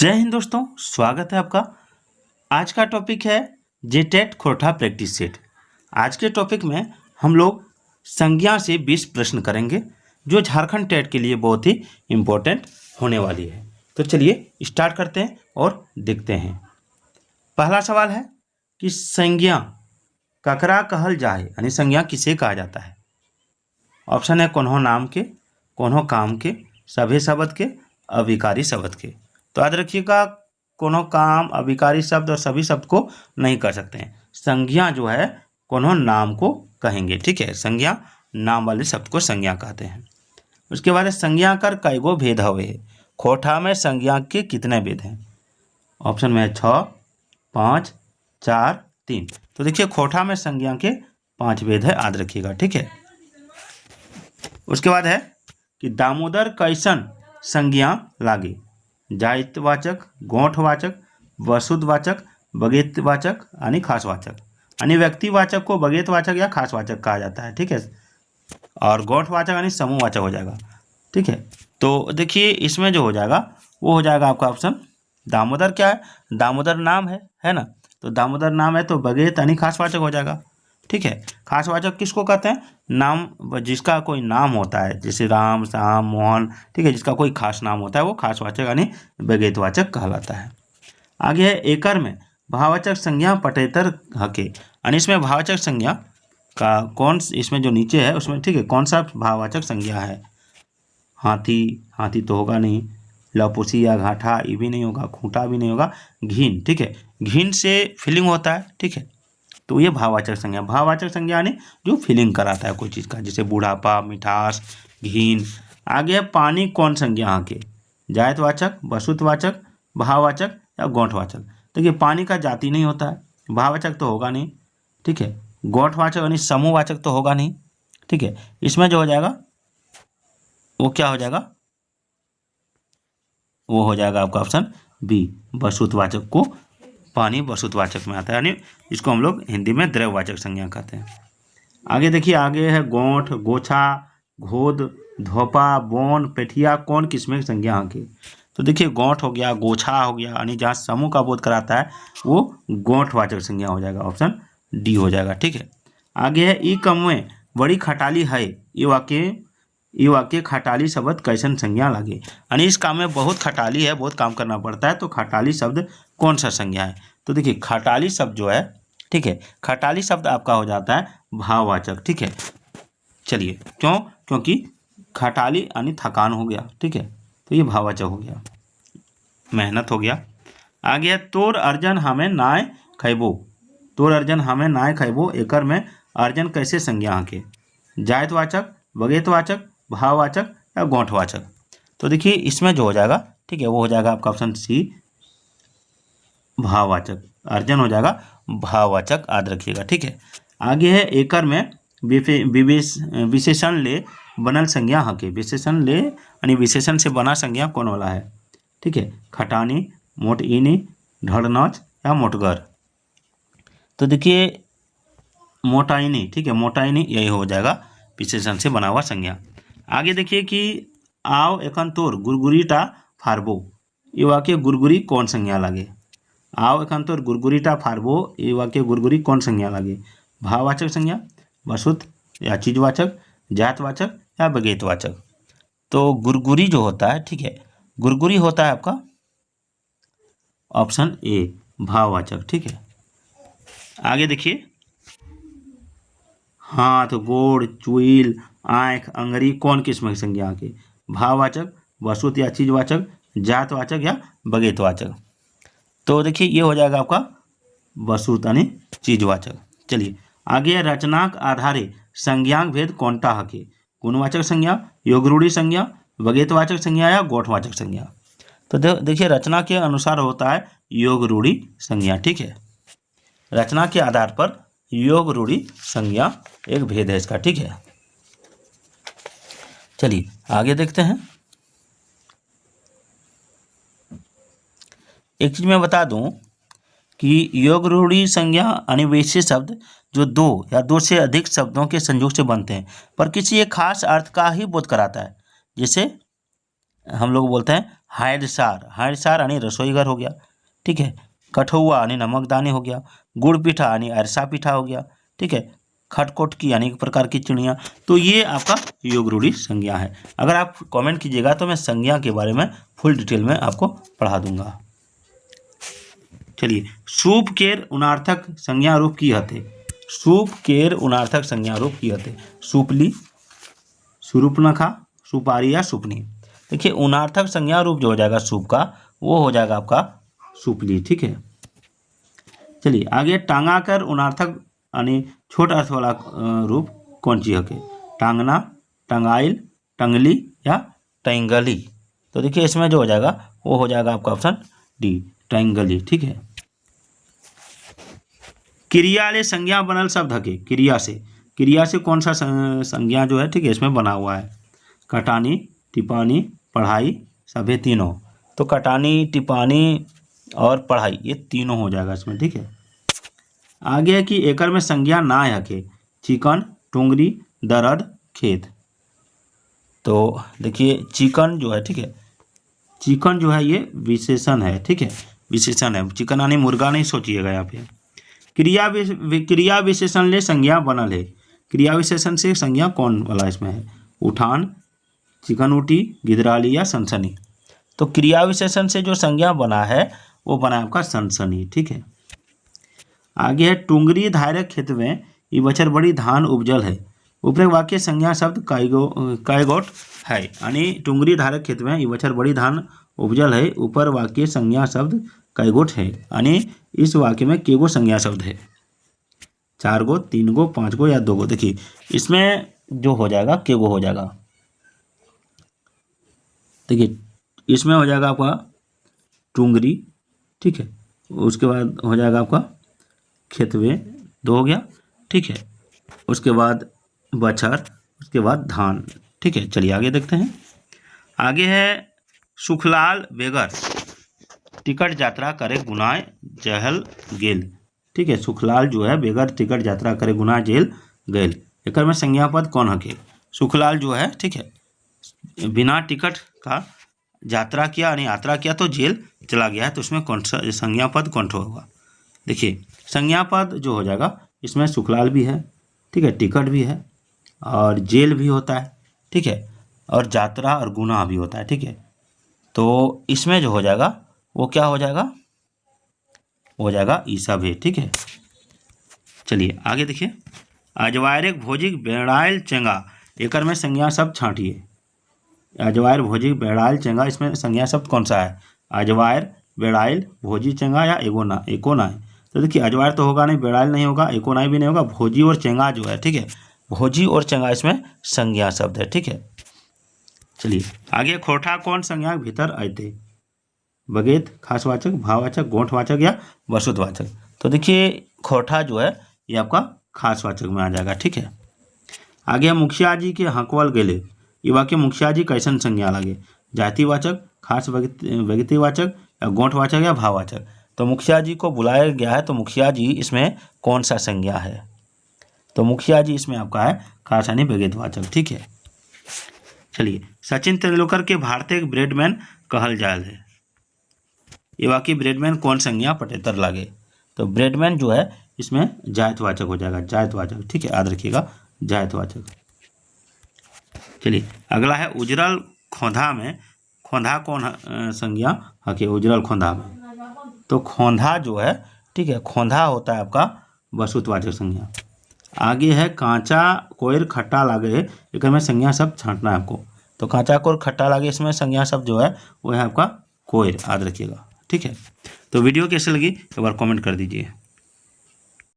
जय हिंद दोस्तों, स्वागत है आपका। आज का टॉपिक है जेटेट खोरठा प्रैक्टिस सेट। आज के टॉपिक में हम लोग संज्ञा से 20 प्रश्न करेंगे जो झारखंड टेट के लिए बहुत ही इम्पोर्टेंट होने वाली है। तो चलिए स्टार्ट करते हैं और देखते हैं। पहला सवाल है कि संज्ञा ककरा कहल जाए, यानी संज्ञा किसे कहा जाता है। ऑप्शन है कोन्हो नाम के, कोन्हो काम के, सभी शब्द के, अविकारी शब्द के। तो याद रखिएगा, कोन्हो काम, अविकारी शब्द और सभी शब्द को नहीं कर सकते हैं। संज्ञा जो है कोन्हो नाम को कहेंगे, ठीक है। संज्ञा नाम वाले शब्द को संज्ञा कहते हैं। उसके बाद संज्ञा कर कईगो भेद हवे है। खोरठा में संज्ञा के कितने भेद हैं। ऑप्शन में है 6, 5, 4, 3। तो देखिए खोरठा में संज्ञा के 5 भेद है, याद रखिएगा, ठीक है। उसके बाद है कि दामोदर कैसन संज्ञा लागे। जातिवाचक, गोठवाचक, वसुधवाचक, बगेतवाचक यानी खासवाचक, यानी व्यक्तिवाचक को बगेतवाचक या खासवाचक कहा जाता है, ठीक है। और गोठवाचक यानी समूहवाचक हो जाएगा, ठीक है। तो देखिए इसमें जो हो जाएगा वो हो जाएगा आपका ऑप्शन दामोदर। क्या है? दामोदर नाम है ना। तो दामोदर नाम है तो बगेत यानी खासवाचक हो जाएगा, ठीक है। खासवाचक किसको कहते हैं? नाम, जिसका कोई नाम होता है, जैसे राम, श्याम, मोहन, ठीक है, जिसका कोई खास नाम होता है वो खासवाचक यानी बगेतवाचक कहलाता है। आगे है एकर में भाववाचक संज्ञा पटेतर हके, यानी इसमें भाववाचक संज्ञा का कौन, इसमें जो नीचे है उसमें, ठीक है, कौन सा भाववाचक संज्ञा है। हाथी तो होगा नहीं, लपुसी या घाटा ये भी नहीं होगा, खूंटा भी नहीं होगा, घिन, ठीक है, घिन से फीलिंग होता है, ठीक है। तो ये भाववाचक संज्ञा यानी जो फीलिंग कराता है कोई चीज़ का, जैसे बुढ़ापा, मिठास, घिन। आगे है पानी कौन संज्ञा यहाँ के। जातिवाचक, वसुधवाचक, भाववाचक या गोठवाचक। देखिए पानी का जाति नहीं होता है, भाववाचक तो होगा नहीं, ठीक है, गोठवाचक यानी समूहवाचक तो होगा नहीं, ठीक है। इसमें जो हो जाएगा वो क्या हो जाएगा, वो हो जाएगा आपका ऑप्शन बी, वसुधवाचक को पानी वसुधवाचक में आता है, यानी इसको हम लोग हिंदी में द्रव्यवाचक संज्ञा कहते हैं। आगे देखिए, आगे है गोंठ, गोछा, घोद, धोपा, बोन, पेठिया कौन किस्म की संज्ञा की। तो देखिए गोंठ हो गया, गोछा हो गया, यानी जहाँ समूह का बोध कराता है वो गोंठवाचक संज्ञा हो जाएगा, ऑप्शन डी हो जाएगा, ठीक है। आगे है ई कमवे बड़ी खटाली है, ये वाक्य खटाली शब्द कैसन संज्ञा लगे, यानी इस काम में बहुत खटाली है, बहुत काम करना पड़ता है, तो खटाली शब्द कौन सा संज्ञा है। तो देखिए खटाली शब्द जो है, ठीक है, खटाली शब्द आपका हो जाता है भाववाचक, ठीक है। चलिए क्यों? क्योंकि खटाली यानी थकान हो गया, ठीक है, तो ये भाववाचक हो गया, मेहनत हो गया। आ गया तोर अर्जन हमें नाय खैबो। तोर अर्जन हमें नाय खैबो, एकर में अर्जन कैसे संज्ञा के। जातिवाचक, बगेतवाचक, भाववाचक या गोठवाचक। तो देखिए इसमें जो हो जाएगा, ठीक है, वो हो जाएगा आपका ऑप्शन सी, भाववाचक। अर्जन हो जाएगा भाववाचक, याद रखिएगा, ठीक है। आगे है एकर में विशेषण ले बनल संज्ञा हके। विशेषण ले यानी विशेषण से बना संज्ञा कौन वाला है, ठीक है, खटानी, मोटईनी, ढड़नाच या मोटगर। तो देखिए मोटाइनी, ठीक है, मोटाइनी यही हो जाएगा विशेषण से बना हुआ संज्ञा। आगे देखिए कि आओ एखन तोर गुरगुरीटा फारबो, ये वाक्य गुरगुरी कौन संज्ञा लगे। आओ एखन तोर गुरगुरीटा फारबो, ये वाक्य गुरगुरी कौन संज्ञा लगे। भाववाचक संज्ञा, वसुध या चीजवाचक, जातवाचक या बगेतवाचक। तो गुरगुरी जो होता है, ठीक है, गुरगुरी होता है आपका ऑप्शन ए, भाववाचक, ठीक है। आगे देखिए हाथ, गोड़, चुईल, आँख, अंगरी कौन किस्म की संज्ञा के। भाववाचक, वसुत या चीजवाचक, जातवाचक या बगेतवाचक। तो देखिए ये हो जाएगा आपका वसुत यानी चीजवाचक। चलिए आगे रचनाक आधारे संज्ञाक भेद कौनटा हके। गुणवाचक संज्ञा, योगरूढ़ी संज्ञा, बगेतवाचक संज्ञा या गोठवाचक संज्ञा। तो देखिए रचना के अनुसार होता है योगरूढ़ी संज्ञा, ठीक है। रचना के आधार पर योगरूढ़ी संज्ञा एक भेद है इसका, ठीक है। चलिए आगे देखते हैं। एक चीज मैं बता दूं कि योगरूढ़ी संज्ञा यानी वैसे शब्द जो दो या दो से अधिक शब्दों के संयोग से बनते हैं पर किसी एक खास अर्थ का ही बोध कराता है। जैसे हम लोग बोलते हैं हैडसार, हैडसार यानी रसोई घर हो गया, ठीक है। कठौआ यानी नमकदानी हो गया। गुड़ पीठा यानी अरसा पीठा हो गया, ठीक है। खटकोटकी यानी एक प्रकार की चिड़िया। तो ये आपका योग रूढ़ि संज्ञा है। अगर आप कमेंट कीजिएगा तो मैं संज्ञा के बारे में फुल डिटेल में आपको पढ़ा दूंगा। चलिए, सूप केर उनार्थक संज्ञा रूप की हते। सूप केर उनार्थक संज्ञा रूप की हते। सुपली, सुरूपनखा, सुपारी या सुपनी। देखिए, उनार्थक संज्ञा रूप जो हो जाएगा सूप का, वो हो जाएगा आपका सुपली, ठीक है। चलिए आगे, टांगाकर उनार्थक यानी छोट अर्थ वाला रूप कौन सी है? टांगना, टंगाइल, टंगली या टंगली। तो देखिए इसमें जो हो जाएगा वो हो जाएगा आपका ऑप्शन डी, टंगली, ठीक है। क्रिया ले संज्ञा बनल शब्द हके। क्रिया से कौन सा संज्ञा जो है, ठीक है, इसमें बना हुआ है? कटानी, टिपानी, पढ़ाई, सभी तीनों। तो कटानी, टिपानी और पढ़ाई ये तीनों हो जाएगा इसमें, ठीक है। आगे है कि एकर में संज्ञा ना हके। चिकन, टुंगरी, दरद, खेत। तो देखिए चिकन जो है, ठीक है, चिकन जो है ये विशेषण है, ठीक है, विशेषण है। चिकन यानी मुर्गा नहीं सोचिएगा यहाँ पे। क्रिया विशेषण ले संज्ञा बनल है। क्रिया विशेषण से संज्ञा कौन वाला इसमें है? उठान, चिकन उटी, गिदराली या सनसनी। तो क्रिया विशेषण से जो संज्ञा बना है वो बना है आपका सनसनी, ठीक है। आगे है, टुंगरी धारक खेत में ई बछर बड़ी धान उपजल है। ऊपर वाक्य संज्ञा शब्द कायगोट है, यानी टुंगरी धारक खेत में ई बछर बड़ी धान उपजल है। ऊपर वाक्य संज्ञा शब्द कायगोट है, यानी इस वाक्य में केगो संज्ञा शब्द है? 4 गो, 3 गो, 5 गो या 2 गो। देखिए इसमें जो हो जाएगा केगो हो जाएगा। देखिए इसमें हो जाएगा आपका टुंगरी, ठीक है, उसके बाद हो जाएगा आपका खेतवे, 2 हो गया, ठीक है। उसके बाद बछर, उसके बाद धान, ठीक है। चलिए आगे देखते हैं। आगे है, सुखलाल बेगर टिकट यात्रा करे गुनाय जहल गेल, ठीक है। सुखलाल जो है बेगर टिकट यात्रा करे गुनाय जेल गेल। एक में संज्ञा पद कौन हके? सुखलाल जो है, ठीक है, बिना टिकट का यात्रा किया यानी यात्रा किया तो जेल चला गया है। तो उसमें कौन सा संज्ञा पद कौन सा होगा? देखिए संज्ञा पद जो हो जाएगा इसमें सुखलाल भी है, ठीक है, टिकट भी है और जेल भी होता है, ठीक है, और यात्रा और गुनाह भी होता है, ठीक है। तो इसमें जो हो जाएगा वो क्या हो जाएगा? हो जाएगा ई सब है, ठीक है। चलिए आगे देखिए, अजवायरक भोजिक बेड़ायल चेंगा। एकर में संज्ञा शब्द छांटिए। अजवायर, भोजिक, बेड़ायल, चेंगा, इसमें संज्ञा शब्द कौन सा है? अजवायर, बेड़ायल, भोजी, चेंगा या एको ना है? तो देखिए अजवायर तो होगा नहीं, बेड़ायल नहीं होगा, एको नाई भी नहीं होगा, भोजी और चेंगा जो है, ठीक है, भोजी और चेंगा इसमें संज्ञा शब्द है, ठीक है। चलिए आगे, खोठा कौन संज्ञा के भीतर आते? बगेत, खासवाचक, भाववाचक, गोंठवाचक या वसुतवाचक। तो देखिए खोठा जो है ये आपका खासवाचक में आ जाएगा, ठीक है। आगे मुखिया जी के हकवल गेले, ये वाक्य मुखिया जी कैसन संज्ञा लगे? जातिवाचक, खास व्यक्तिवाचक या गोंठवाचक या भाववाचक। तो मुखिया जी को बुलाया गया है, तो मुखिया जी इसमें कौन सा संज्ञा है? तो मुखिया जी इसमें आपका है खास यानी व्यक्तिवाचक, ठीक है। चलिए, सचिन तेंदुलकर के भारतीय ब्रेडमैन कहल जायल है। ये वाक्य ब्रेडमैन कौन संज्ञा पटेतर लागे? तो ब्रेडमैन जो है इसमें जायतवाचक हो जाएगा, जायतवाचक, ठीक है, याद रखिएगा, जायतवाचक। चलिए अगला है, उजरल खोंधा में खोंधा कौन संज्ञा हके? उजरल खोंधा में, तो खोंधा जो है, ठीक है, खोंधा होता है आपका वसुतवाचक संज्ञा। आगे है, कांचा कोयर खट्टा लागे, एक में संज्ञा शब्द छांटना है आपको। तो कांचा कोयर खट्टा लागे, इसमें संज्ञा शब्द जो है वो है आपका कोयर, याद रखिएगा, ठीक है। तो वीडियो कैसे लगी एक बार कमेंट कर दीजिए।